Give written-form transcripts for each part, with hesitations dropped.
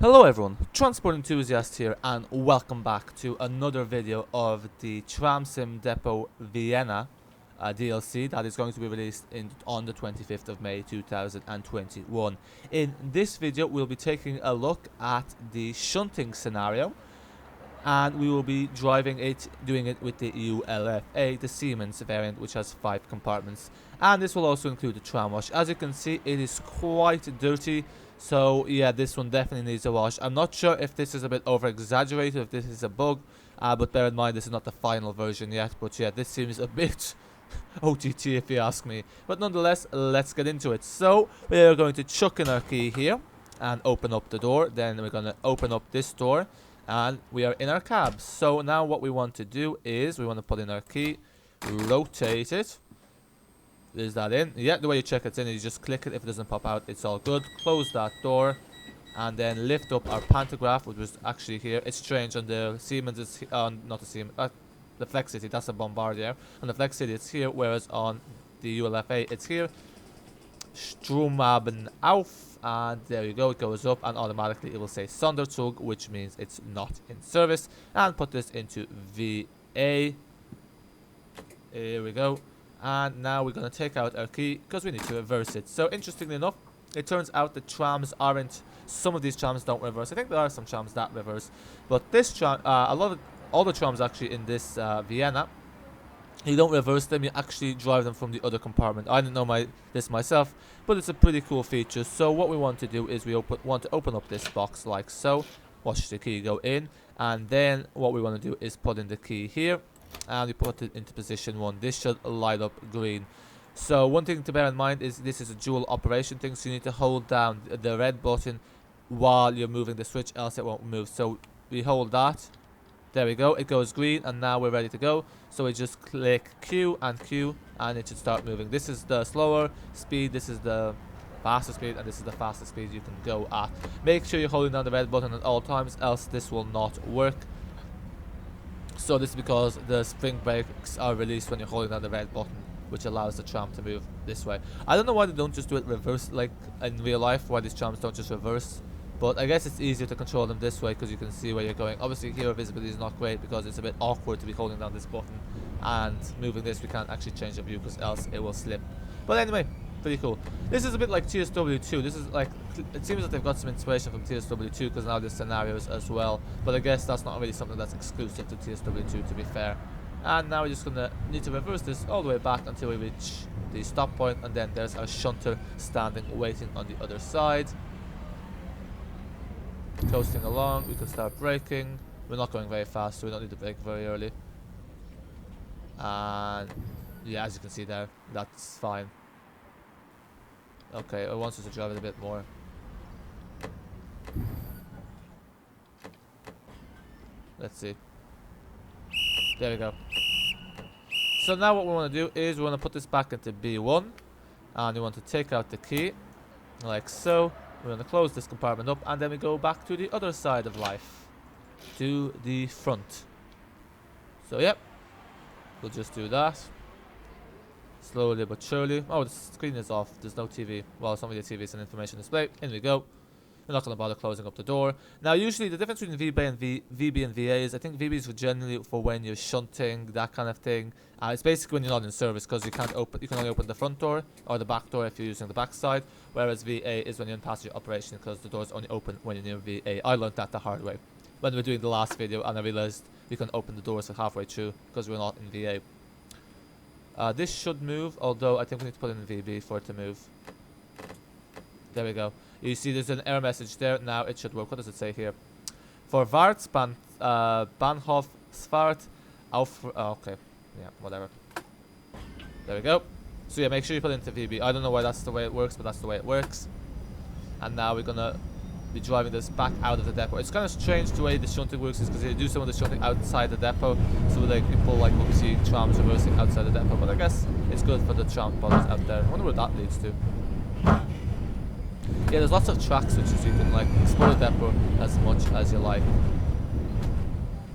Hello everyone, Transport Enthusiast here and welcome back to another video of the Tramsim Depot Vienna DLC that is going to be released on the 25th of May 2021. In this video we'll be taking a look at the Shunting Scenario and we will be doing it with the ULF, the Siemens variant, which has 5 compartments. And this will also include the tram wash. As you can see, it is quite dirty. So yeah, this one definitely needs a wash. I'm not sure if this is a bit over exaggerated, if this is a bug, but bear in mind this is not the final version yet. But yeah, this seems a bit OTT if you ask me. But nonetheless, let's get into it. So we are going to chuck in our key here and open up the door. Then we're going to open up this door and we are in our cab. So now what we want to do is we want to put in our key, rotate it. Is that in? Yeah, the way you check it's in, you just click it. If it doesn't pop out, it's all good. Close that door and then lift up our pantograph, which was actually here. It's strange on the Siemens, it's not the Siemens, the Flex City, that's a Bombardier. On the Flex City it's here, whereas on the ULFA it's here. Stromaben auf, and there you go, it goes up and automatically it will say Sonderzug, which means it's not in service. And put this into VA. Here we go. And now we're going to take out our key because we need to reverse it. So interestingly enough, it turns out the trams aren't, some of these trams don't reverse. I think there are some trams that reverse, but this tram, all the trams actually in this Vienna, you don't reverse them, you actually drive them from the other compartment. I didn't know this myself, but it's a pretty cool feature. So what we want to do is we want to open up this box like so, watch the key go in, and then what we want to do is put in the key here, and we put it into position 1. This should light up green. So one thing to bear in mind is this is a dual operation thing, so you need to hold down the red button while you're moving the switch, else it won't move. So we hold that. There we go, it goes green and now we're ready to go. So we just click Q and it should start moving. This is the slower speed, this is the faster speed, and this is the fastest speed you can go at. Make sure you're holding down the red button at all times, else this will not work. So this is because the spring brakes are released when you're holding down the red button, which allows the tram to move this way. I don't know why they don't just do it reverse like in real life, why these trams don't just reverse. But I guess it's easier to control them this way because you can see where you're going. Obviously here visibility is not great because it's a bit awkward to be holding down this button and moving this. We can't actually change the view because else it will slip. But anyway, pretty cool. This is a bit like TSW2. This is like, it seems that they've got some inspiration from TSW2 because now there's scenarios as well. But I guess that's not really something that's exclusive to TSW2, to be fair. And now we're just gonna need to reverse this all the way back until we reach the stop point, and then there's our shunter standing waiting on the other side. Coasting along, we can start braking. We're not going very fast, so we don't need to brake very early. And yeah, as you can see there, that's fine. Okay, it wants us to drive it a bit more. Let's see. There we go. So now what we want to do is we want to put this back into B1, and we want to take out the key like so. We're going to close this compartment up, and then we go back to the other side of life, to the front. So yep, we'll just do that slowly but surely. Oh, the screen is off, there's no TV. Well, some of the TV is an information display. In we go. We're not going to bother closing up the door. Now usually the difference between VB and VA is, I think VB is generally for when you're shunting, that kind of thing. It's basically when you're not in service, because you can only open the front door or the back door if you're using the back side, whereas VA is when you're in passenger operation, because the doors only open when you're near VA. I learned that the hard way when we were doing the last video, and I realized we can open the doors halfway through because we're not in VA. This should move, although I think we need to put in VB for it to move. There we go. You see there's an error message there. Now it should work. What does it say here? For Bahnhof Svart auf... okay. Yeah, whatever. There we go. So yeah, make sure you put it into VB. I don't know why that's the way it works, but that's the way it works. And now we're gonna be driving this back out of the depot. It's kind of strange the way the shunting works, is because you do some of the shunting outside the depot. So like people like will be seeing trams reversing outside the depot, but I guess it's good for the tram bottles out there. I wonder where that leads to. Yeah, there's lots of track switches, you can like explore the depot as much as you like.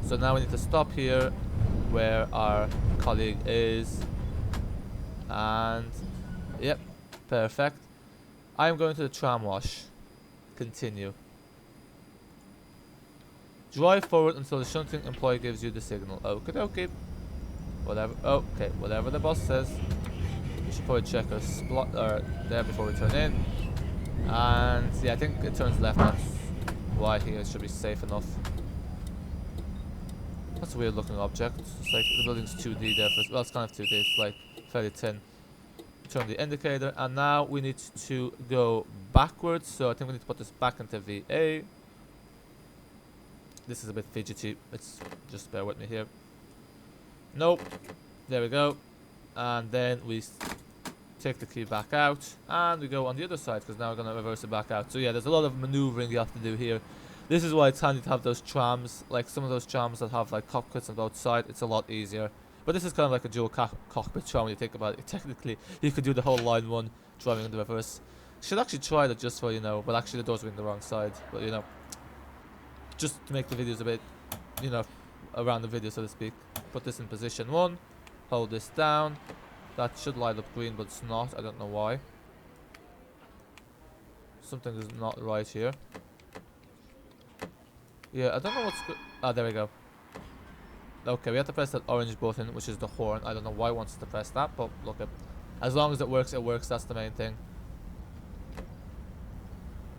So now we need to stop here where our colleague is. And yep, perfect. I am going to the tram wash. Continue. Drive forward until the shunting employee gives you the signal. Okay, okay. Whatever. Okay, whatever the boss says. We should probably check our spot there before we turn in. And yeah, I think it turns left. That's why here it should be safe enough. That's a weird looking object. It's like the building's 2D there. Well, it's kind of 2D. It's like fairly thin. Turn the indicator, and now we need to go backwards. So I think we need to put this back into VA. This is a bit fidgety. It's just bear with me here. Nope. There we go. And then we take the key back out, and we go on the other side because now we're gonna reverse it back out. So yeah, there's a lot of maneuvering you have to do here. This is why it's handy to have those trams, like some of those trams that have like cockpits on both sides. It's a lot easier. But this is kind of like a dual cockpit tram when you think about it. Technically, you could do the whole line one driving in the reverse. Should actually try that just for, you know, but actually the doors are in the wrong side. But, you know, just to make the videos a bit, you know, around the video, so to speak. Put this in position 1. Hold this down. That should light up green, but it's not. I don't know why. Something is not right here. Yeah, I don't know what's good. Ah, there we go. Okay, we have to press that orange button, which is the horn. I don't know why it wants us to press that, but look, as long as it works, that's the main thing.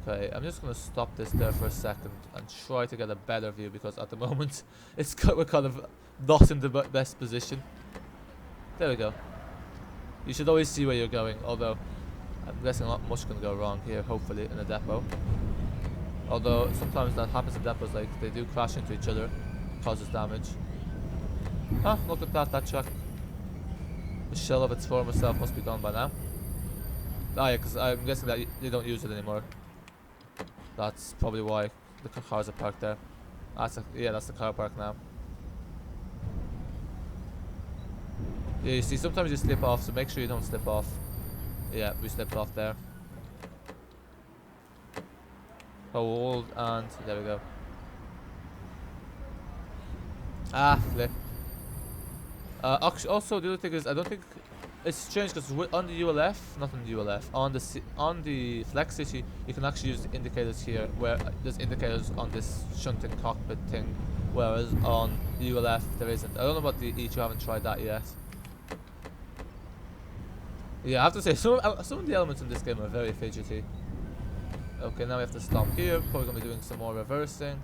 Okay, I'm just gonna stop this there for a second and try to get a better view, because at the moment we're kind of not in the best position. There we go. You should always see where you're going, although I'm guessing not much can go wrong here, hopefully, in a depot. Although sometimes that happens in depots, like they do crash into each other, causes damage. Ah, look at that track. The shell of its former self must be gone by now. Ah yeah, because I'm guessing that you don't use it anymore. That's probably why the cars are parked there. Yeah, that's the car park now. Yeah, you see, sometimes you slip off, so make sure you don't slip off. Yeah, we slipped off there. Hold, and there we go. Ah, flip. Also, the other thing is, I don't think it's strange because on the ULF, not on the ULF, on the Flex City, you can actually use the indicators here, where there's indicators on this shunting cockpit thing, whereas on the ULF there isn't. I don't know about the E2, I haven't tried that yet. Yeah, I have to say, some of the elements in this game are very fidgety. Okay, now we have to stop here. Probably gonna be doing some more reversing.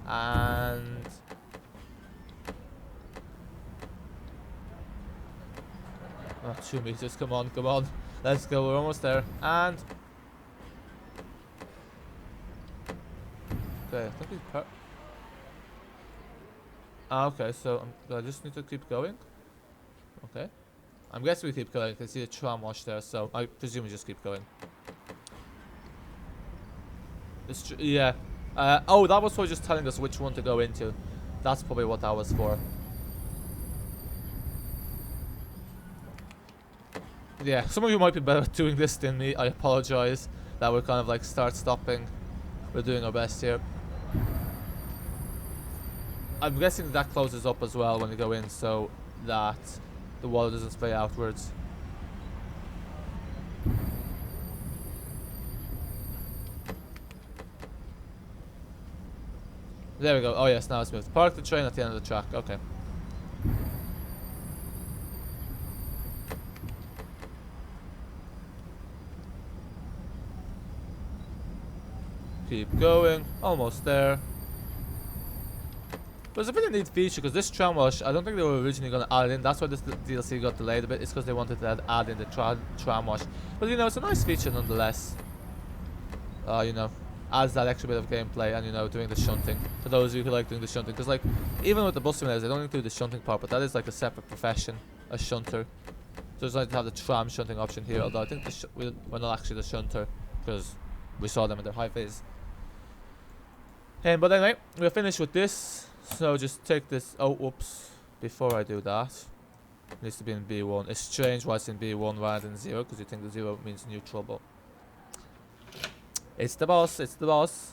And oh, 2 meters, come on, come on. Let's go, we're almost there. And okay, I think we okay, so do I just need to keep going? Okay. I'm guessing we keep going. I can see the tram wash there, so I presume we just keep going. Yeah. Oh, that was for just telling us which one to go into. That's probably what that was for. Yeah, some of you might be better at doing this than me. I apologize that we're kind of like start-stopping. We're doing our best here. I'm guessing that closes up as well when you go in, so that the water doesn't spray outwards. There we go. Oh yes, now it's moved. Park the train at the end of the track. Okay. Keep going. Almost there. But it's a pretty neat feature because this tram wash, I don't think they were originally going to add it in. That's why this DLC got delayed a bit. It's because they wanted to add in the tram wash. But you know, it's a nice feature nonetheless. You know, adds that extra bit of gameplay and, you know, doing the shunting. For those of you who like doing the shunting. Because, like, even with the bus simulators, they don't include the shunting part, but that is like a separate profession, a shunter. So it's nice to have the tram shunting option here, although I think we're not actually the shunter because we saw them in their high phase. But anyway, we're finished with this. So just take this. Oh, whoops. Before I do that, it needs to be in B1. It's strange why it's in B1 rather than 0, because you think the 0 means neutral, but it's the boss. It's the boss.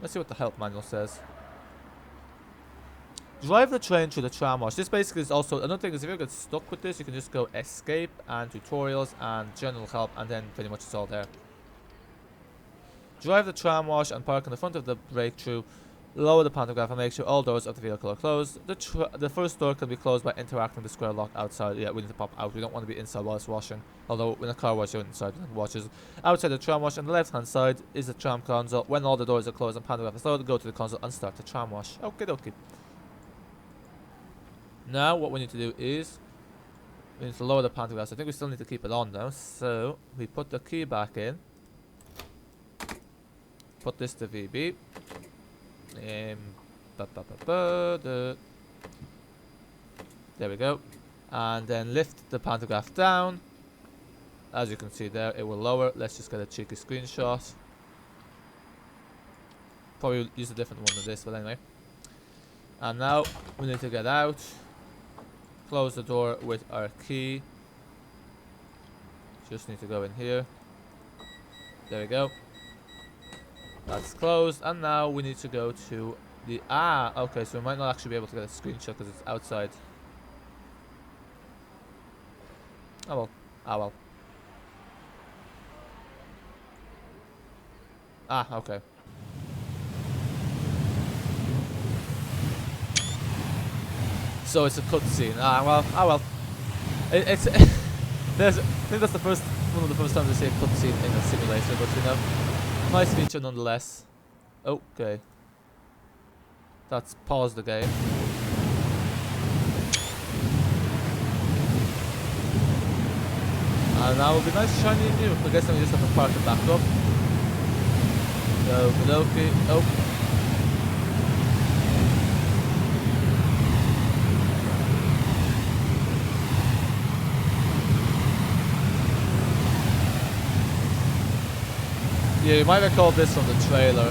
Let's see what the help manual says. Drive the train through the tram wash. This basically is also another thing is if you get stuck with this, you can just go escape and tutorials and general help, and then pretty much it's all there. Drive the tram wash and park in the front of the breakthrough. Lower the pantograph and make sure all doors of the vehicle are closed. The first door can be closed by interacting with the square lock outside. Yeah, we need to pop out. We don't want to be inside while it's washing. Although when a car washes, you're inside when it washes. Outside the tram wash on the left hand side is the tram console. When all the doors are closed and pantograph is lowered, go to the console and start the tram wash. Okay, dokie. Now what we need to do is we need to lower the pantograph. So I think we still need to keep it on though. So we put the key back in. Put this to VB. There we go. And then lift the pantograph down. As you can see there, it will lower. Let's just get a cheeky screenshot. Probably use a different one than this, but anyway. And now we need to get out. Close the door with our key. Just need to go in here. There we go. That's closed, and now we need to go to the okay, so we might not actually be able to get a screenshot because it's outside. Oh well. Okay. So it's a cutscene. Well. It's I think that's one of the first times I see a cutscene in a simulator, but you know. Nice feature nonetheless. Okay. That's pause the game. And now it'll be nice, shiny and new. I guess then we just have to park it back up. Okay. Oh. Yeah, you might recall this from the trailer.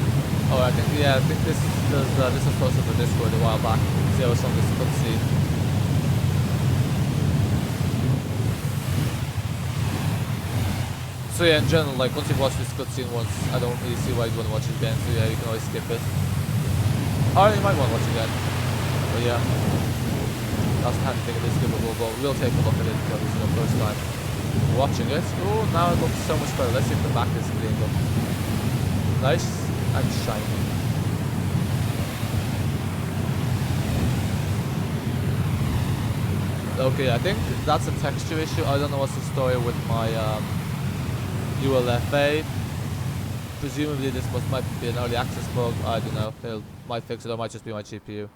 Oh, I think this was posted on Discord a while back. See, I was on this cutscene. So yeah, in general, like once you've watched this cutscene once, I don't really see why you'd want to watch it again. So yeah, you can always skip it. Or you might want to watch it again. But yeah, that's the handy thing. It is skippable, but we'll take a look at it because it's the first time watching it. Oh, now it looks so much better. Let's see if the back is cleaned up. Nice and shiny. Okay, I think that's a texture issue. I don't know what's the story with my ULF. Presumably this might be an early access bug. I don't know. They might fix it or it might just be my GPU.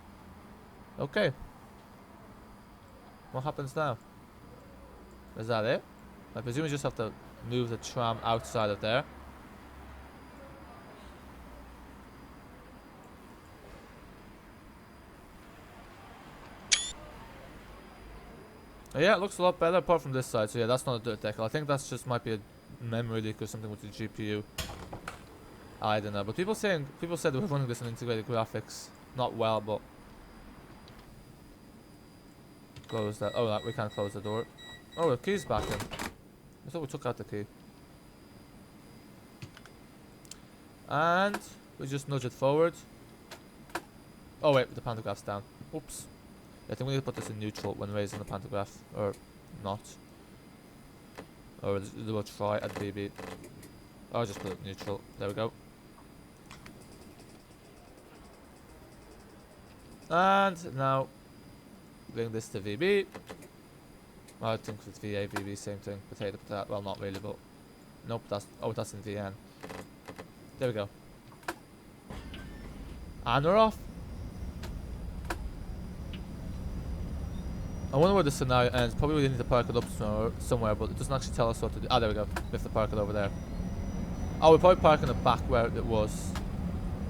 Okay. What happens now? Is that it? I presume we just have to move the tram outside of there. Oh, yeah, it looks a lot better apart from this side. So yeah, that's not a dirt decal. I think that's just might be a memory leak or something with the GPU. I don't know. But people said they were running this in integrated graphics. Not well, but close that. Oh, we can't close the door. Oh, the key's back in. I thought we took out the key. And we just nudge it forward. Oh wait, the pantograph's down. Oops. I think we need to put this in neutral when raising the pantograph, or not. Or we'll try at BB. I'll just put it neutral. There we go. And now bring this to VB. I think it's VA, VB, same thing. Potato, potato. Well, not really, but nope. That's in VN. There we go. And we're off. I wonder where the scenario ends. Probably we need to park it up somewhere, but it doesn't actually tell us what to do. There we go. We have to park it over there. Oh, we're probably parking it back where it was,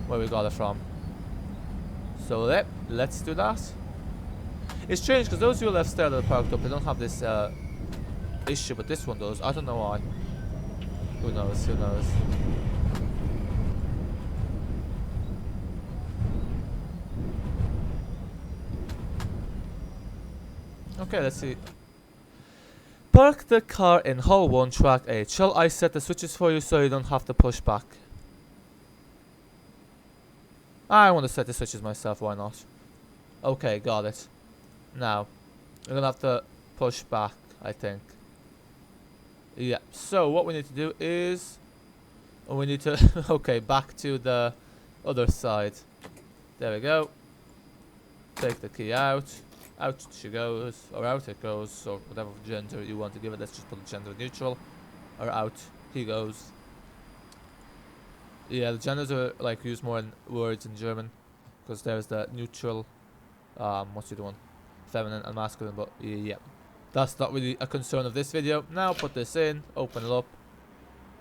where we got it from. So let's do that. It's strange because those ULFs there that are parked up, they don't have this issue, but this one does. I don't know why. Who knows? Who knows? Okay, let's see. Park the car in Hall 1, track 8. Shall I set the switches for you so you don't have to push back? I want to set the switches myself, why not? Okay, got it. Now, we're gonna have to push back, I think. Yeah, so what we need to do is we need to okay, back to the other side. There we go. Take the key out. Out she goes, or out it goes, or whatever gender you want to give it. Let's just put it gender neutral. Or out he goes. Yeah, the genders are like used more in words in German, because there's the neutral, what's the other one? Feminine and masculine, but yeah. That's not really a concern of this video. Now put this in, open it up.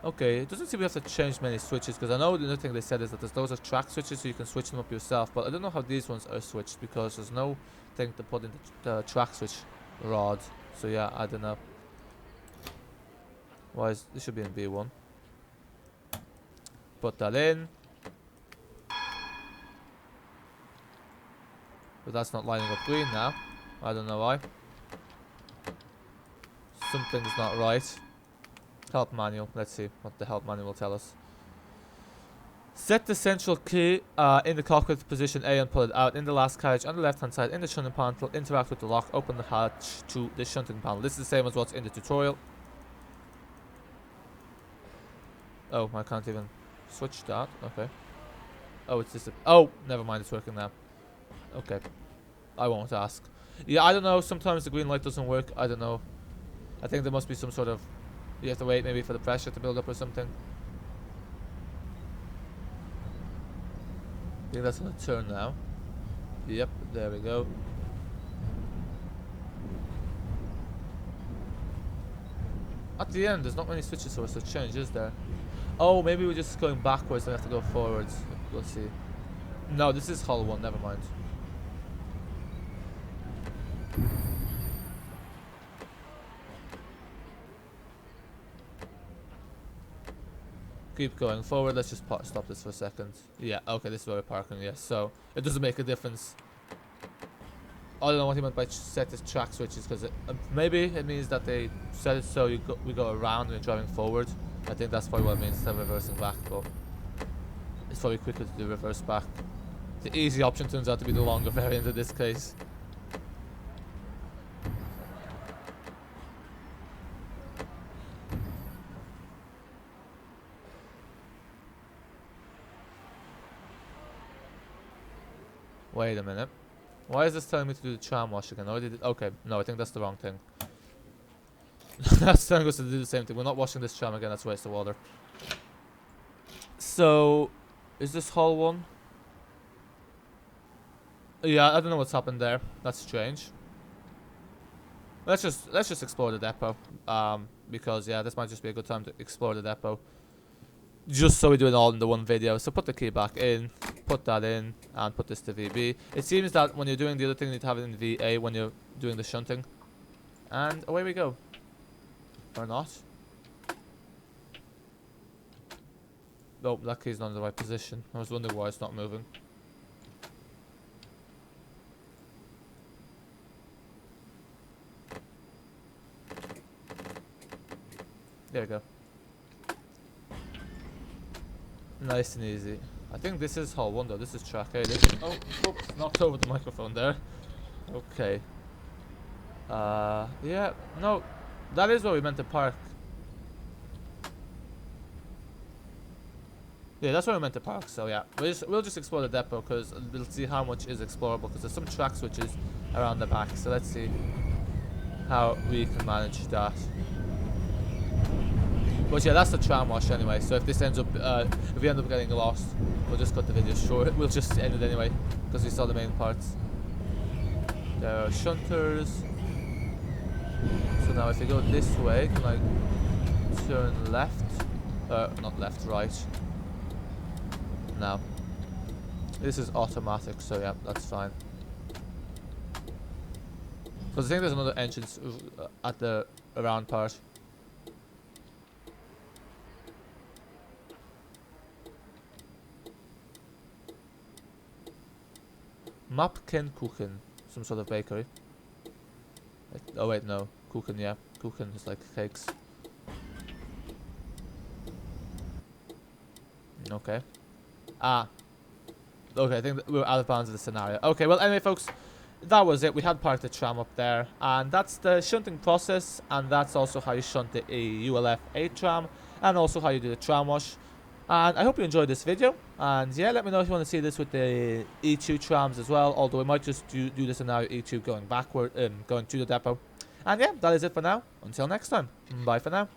Okay, it doesn't seem we have to change many switches, because I know the other thing they said is that those are track switches, so you can switch them up yourself, but I don't know how these ones are switched, because there's no thing to put in the track switch rod. So yeah, I don't know. Why is this should be in B1. Put that in. But that's not lining up green now. I don't know why. Something's not right. Help manual. Let's see what the help manual will tell us. Set the central key in the cockpit position A and pull it out. In the last carriage on the left hand side in the shunting panel. Interact with the lock. Open the hatch to the shunting panel. This is the same as what's in the tutorial. Oh, I can't even switch that. Okay. Oh, it's just oh, never mind. It's working now. Okay. I won't ask. Yeah, I don't know. Sometimes the green light doesn't work. I don't know. I think there must be some sort of... You have to wait maybe for the pressure to build up or something. I think that's gonna turn now. Yep, there we go. At the end, there's not many switches for us to change, is there? Oh, maybe we're just going backwards and we have to go forwards. We'll see. No, this is hull 1, never mind. Keep going forward. Let's just stop this for a second. Yeah, okay, this is where we're parking, yes. So, it doesn't make a difference. I don't know what he meant by set this track switches, because maybe it means that they set it so we go around and you're driving forward. I think that's probably what it means instead of reversing back, but it's probably quicker to do reverse back. The easy option turns out to be the longer variant in this case. Wait a minute. Why is this telling me to do the tram wash again? I already did. Okay, no, I think that's the wrong thing. That's telling us to do the same thing. We're not washing this tram again. That's a waste of water. So, is this hull 1? Yeah, I don't know what's happened there. That's strange. Let's just explore the depot. Because yeah, this might just be a good time to explore the depot. Just so we do it all in the one video. So put the key back in, put that in, and put this to VB. It seems that when you're doing the other thing, you need to have it in VA when you're doing the shunting. And away we go. Or not. Nope, that key's not in the right position. I was wondering why it's not moving. There we go. Nice and easy. I think this is hull 1 though. This is track A. Oh, oops, knocked over the microphone there. Okay. Yeah, no. That is where we meant to park. Yeah, that's where we meant to park, so yeah. We'll just explore the depot, because we'll see how much is explorable, because there's some track switches around the back, so let's see how we can manage that. But yeah, that's the tram wash anyway, so if this ends up, if we end up getting lost, we'll just cut the video short. We'll just end it anyway, because we saw the main parts. There are shunters. So now if you go this way, can I turn left? Not left, right. No. This is automatic, so yeah, that's fine. Because I think there's another entrance at the around part. Kuchen, some sort of bakery. Oh wait, no. Kuchen, yeah. Kuchen is like cakes. Okay. Ah. Okay, I think we're out of bounds of the scenario. Okay, well anyway folks, that was it. We had parked the tram up there, and that's the shunting process, and that's also how you shunt the ULF 8 tram, and also how you do the tram wash. And I hope you enjoyed this video. And yeah, let me know if you want to see this with the E2 trams as well. Although I might just do the scenario E2 going backward, going to the depot. And yeah, that is it for now. Until next time. Bye for now.